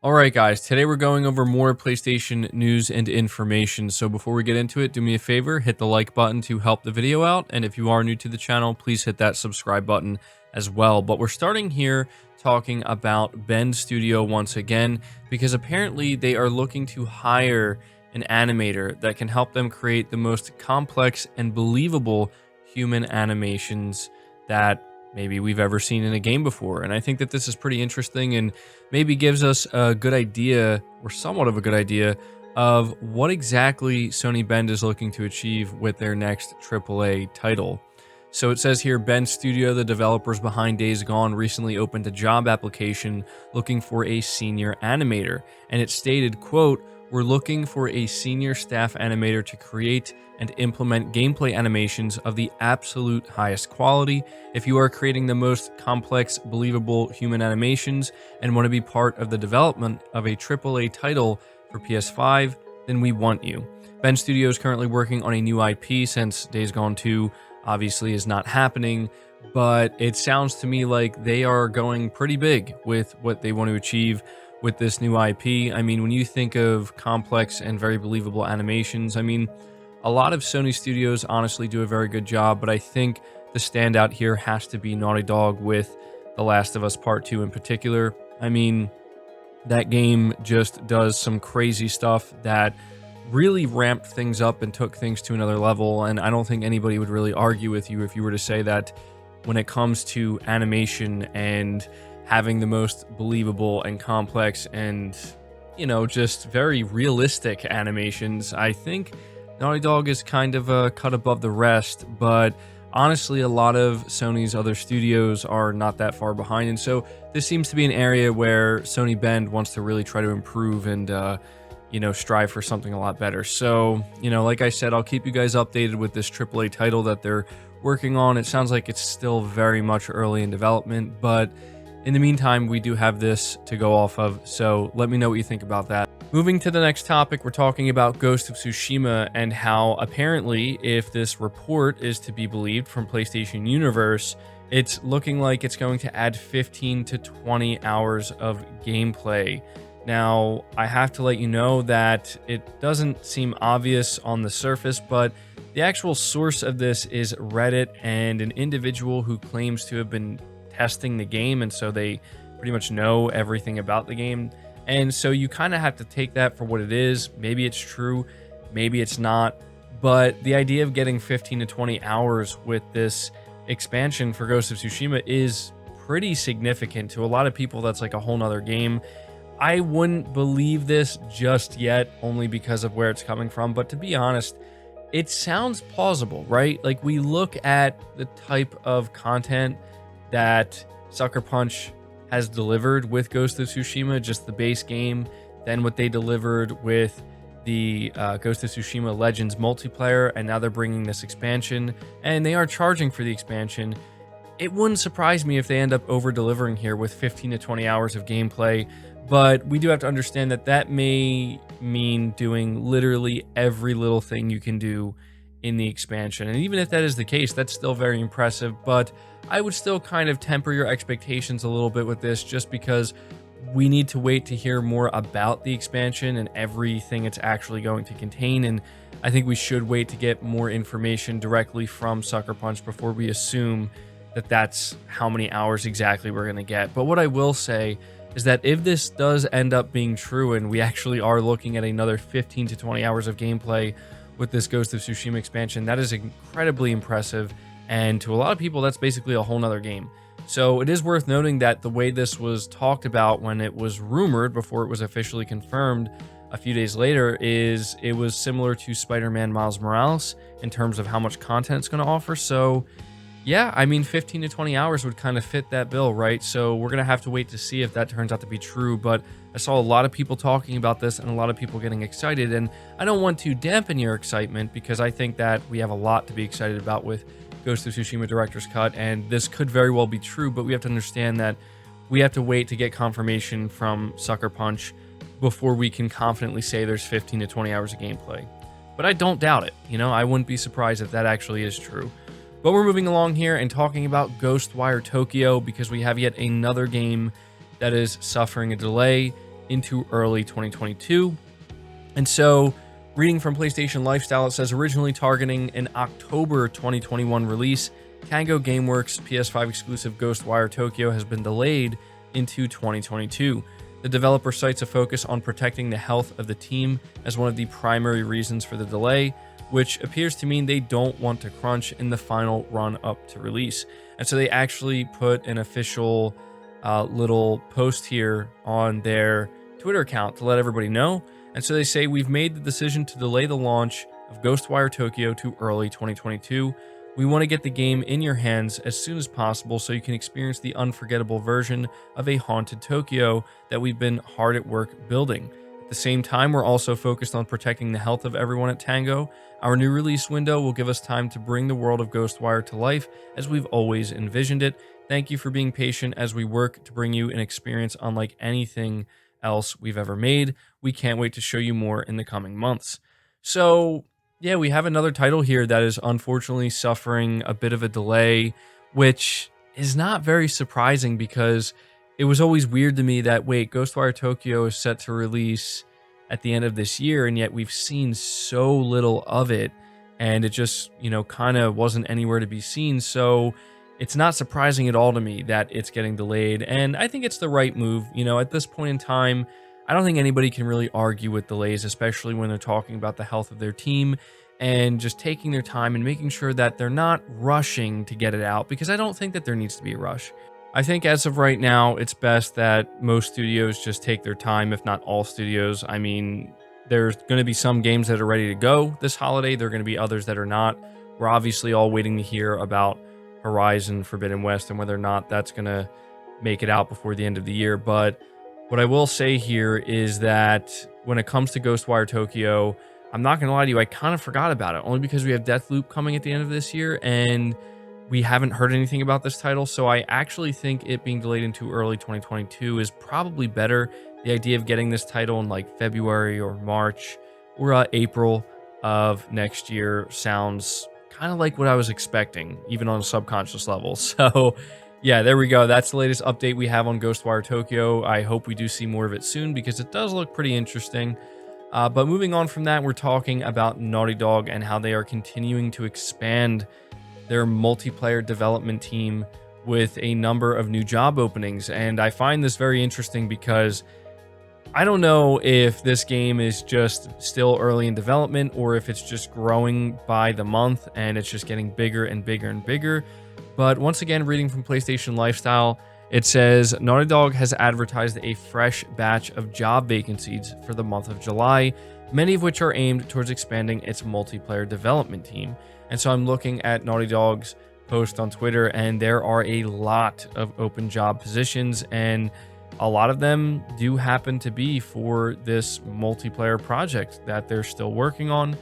Alright guys, today we're going over more PlayStation news and information. So before we get into it, do me a favor, hit the like button to help the video out. And if you are new to the channel, please hit that subscribe button as well. But we're starting here talking about Bend Studio once again, because apparently they are looking to hire an animator that can help them create the most complex and believable human animations that maybe we've ever seen in a game before. And I think that this is pretty interesting and maybe gives us a good idea, or somewhat of a good idea, of what exactly Sony Bend is looking to achieve with their next AAA title. So it says here, Bend Studio, the developers behind Days Gone, recently opened a job application looking for a senior animator. And it stated, quote, "We're looking for a senior staff animator to create and implement gameplay animations of the absolute highest quality. If you are creating the most complex, believable human animations and want to be part of the development of a AAA title for PS5, then we want you." Bend Studio is currently working on a new IP since Days Gone 2 obviously is not happening, but it sounds to me like they are going pretty big with what they want to achieve with this new IP. I mean, when you think of complex and very believable animations, I mean, a lot of Sony studios honestly do a very good job, but I think the standout here has to be Naughty Dog with The Last of Us Part 2 in particular. I mean, that game just does some crazy stuff that really ramped things up and took things to another level, and I don't think anybody would really argue with you if you were to say that when it comes to animation and having the most believable and complex and, you know, just very realistic animations, I think Naughty Dog is kind of cut above the rest. But honestly, a lot of Sony's other studios are not that far behind, and so this seems to be an area where Sony Bend wants to really try to improve and you know, strive for something a lot better. So, you know, like I said, I'll keep you guys updated with this AAA title that they're working on. It sounds like it's still very much early in development, but in the meantime, we do have this to go off of, so let me know what you think about that. Moving to the next topic, we're talking about Ghost of Tsushima and how apparently, if this report is to be believed from PlayStation Universe, it's looking like it's going to add 15 to 20 hours of gameplay. Now, I have to let you know that it doesn't seem obvious on the surface, but the actual source of this is Reddit and an individual who claims to have been testing the game, and so they pretty much know everything about the game. And so you kind of have to take that for what it is. Maybe it's true, maybe it's not, but the idea of getting 15 to 20 hours with this expansion for Ghost of Tsushima is pretty significant. To a lot of people, that's like a whole nother game. I wouldn't believe this just yet, only because of where it's coming from, but to be honest, it sounds plausible, right? Like, we look at the type of content that Sucker Punch has delivered with Ghost of Tsushima, just the base game, then what they delivered with the Ghost of Tsushima Legends multiplayer, and now they're bringing this expansion, and they are charging for the expansion. It wouldn't surprise me if they end up over-delivering here with 15 to 20 hours of gameplay, but we do have to understand that that may mean doing literally every little thing you can do in the expansion. And even if that is the case, that's still very impressive, but I would still kind of temper your expectations a little bit with this, just because we need to wait to hear more about the expansion and everything it's actually going to contain. And I think we should wait to get more information directly from Sucker Punch before we assume that that's how many hours exactly we're going to get. But what I will say is that if this does end up being true and we actually are looking at another 15 to 20 hours of gameplay with this Ghost of Tsushima expansion, that is incredibly impressive, and to a lot of people, that's basically a whole nother game. So it is worth noting that the way this was talked about when it was rumored before it was officially confirmed a few days later is it was similar to Spider-Man Miles Morales in terms of how much content it's going to offer. So yeah, I mean, 15 to 20 hours would kind of fit that bill, right? So we're going to have to wait to see if that turns out to be true. But I saw a lot of people talking about this and a lot of people getting excited. And I don't want to dampen your excitement, because I think that we have a lot to be excited about with Ghost of Tsushima Director's Cut. And this could very well be true, but we have to understand that we have to wait to get confirmation from Sucker Punch before we can confidently say there's 15 to 20 hours of gameplay. But I don't doubt it. You know, I wouldn't be surprised if that actually is true. But we're moving along here and talking about Ghostwire Tokyo, because we have yet another game that is suffering a delay. into early 2022. And so, reading from PlayStation Lifestyle, it says originally targeting an October 2021 release, Tango Gameworks' PS5 exclusive Ghostwire Tokyo has been delayed into 2022. The developer cites a focus on protecting the health of the team as one of the primary reasons for the delay, which appears to mean they don't want to crunch in the final run up to release. And so they actually put an official little post here on their Twitter account to let everybody know. And so they say, we've made the decision to delay the launch of Ghostwire Tokyo to early 2022. We want to get the game in your hands as soon as possible so you can experience the unforgettable version of a haunted Tokyo that we've been hard at work building. At the same time, we're also focused on protecting the health of everyone at Tango. Our new release window will give us time to bring the world of Ghostwire to life as we've always envisioned it. Thank you for being patient as we work to bring you an experience unlike anything else we've ever made. We can't wait to show you more in the coming months. So, yeah, we have another title here that is unfortunately suffering a bit of a delay, which is not very surprising because it was always weird to me that, wait, Ghostwire Tokyo is set to release at the end of this year, and yet we've seen so little of it, and it just, kind of wasn't anywhere to be seen. So it's not surprising at all to me that it's getting delayed, and I think it's the right move. At this point in time, I don't think anybody can really argue with delays, especially when they're talking about the health of their team and just taking their time and making sure that they're not rushing to get it out, because I don't think that there needs to be a rush. I think as of right now, it's best that most studios just take their time, if not all studios. I mean, there's going to be some games that are ready to go this holiday. There are going to be others that are not. We're obviously all waiting to hear about Horizon Forbidden West and whether or not that's going to make it out before the end of the year. But what I will say here is that when it comes to Ghostwire Tokyo, I'm not going to lie to you, I kind of forgot about it, only because we have Deathloop coming at the end of this year, and we haven't heard anything about this title. So I actually think it being delayed into early 2022 is probably better. The idea of getting this title in like February or March or April of next year sounds kind of like what I was expecting, even on a subconscious level. So yeah, there we go. That's the latest update we have on Ghostwire Tokyo. I hope we do see more of it soon because it does look pretty interesting. But moving on from that, we're talking about Naughty Dog and how they are continuing to expand their multiplayer development team with a number of new job openings. And I find this very interesting because I don't know if this game is just still early in development or if it's just growing by the month and it's just getting bigger and bigger and bigger. But once again, reading from PlayStation Lifestyle, it says Naughty Dog has advertised a fresh batch of job vacancies for the month of July, many of which are aimed towards expanding its multiplayer development team. And so I'm looking at Naughty Dog's post on Twitter, and there are a lot of open job positions, and a lot of them do happen to be for this multiplayer project that they're still working on.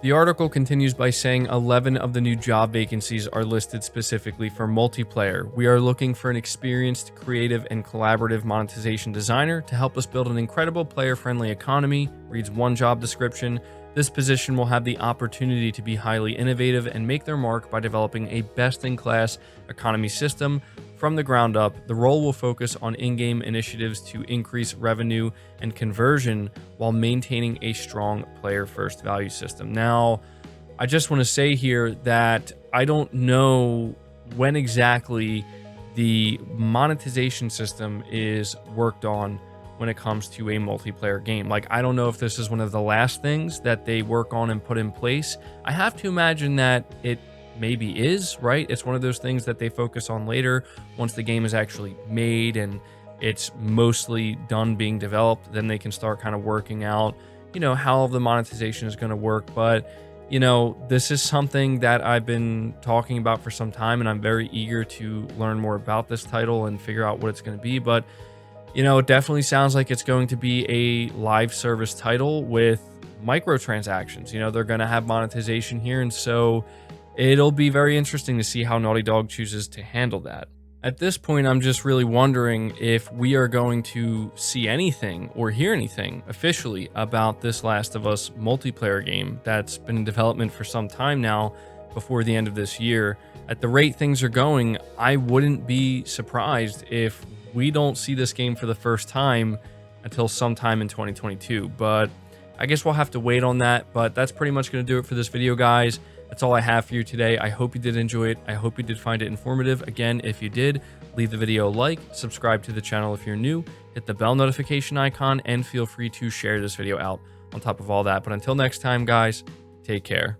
The article continues by saying 11 of the new job vacancies are listed specifically for multiplayer. We are looking for an experienced, creative, and collaborative monetization designer to help us build an incredible player-friendly economy, reads one job description. This position will have the opportunity to be highly innovative and make their mark by developing a best-in-class economy system from the ground up. The role will focus on in-game initiatives to increase revenue and conversion while maintaining a strong player-first value system. Now, I just want to say here that I don't know when exactly the monetization system is worked on when it comes to a multiplayer game. Like, I don't know if this is one of the last things that they work on and put in place. I have to imagine that it maybe is, right? It's one of those things that they focus on later once the game is actually made and it's mostly done being developed. Then they can start kind of working out, how the monetization is going to work. But, this is something that I've been talking about for some time, and I'm very eager to learn more about this title and figure out what it's going to be. But it definitely sounds like it's going to be a live service title with microtransactions. They're going to have monetization here, and so it'll be very interesting to see how Naughty Dog chooses to handle that. At this point, I'm just really wondering if we are going to see anything or hear anything officially about this Last of Us multiplayer game that's been in development for some time now before the end of this year. At the rate things are going, I wouldn't be surprised if we don't see this game for the first time until sometime in 2022. But I guess we'll have to wait on that. But that's pretty much going to do it for this video, guys. That's all I have for you today. I hope you did enjoy it. I hope you did find it informative. Again, if you did, leave the video a like, subscribe to the channel if you're new, hit the bell notification icon, and feel free to share this video out on top of all that. But until next time, guys, take care.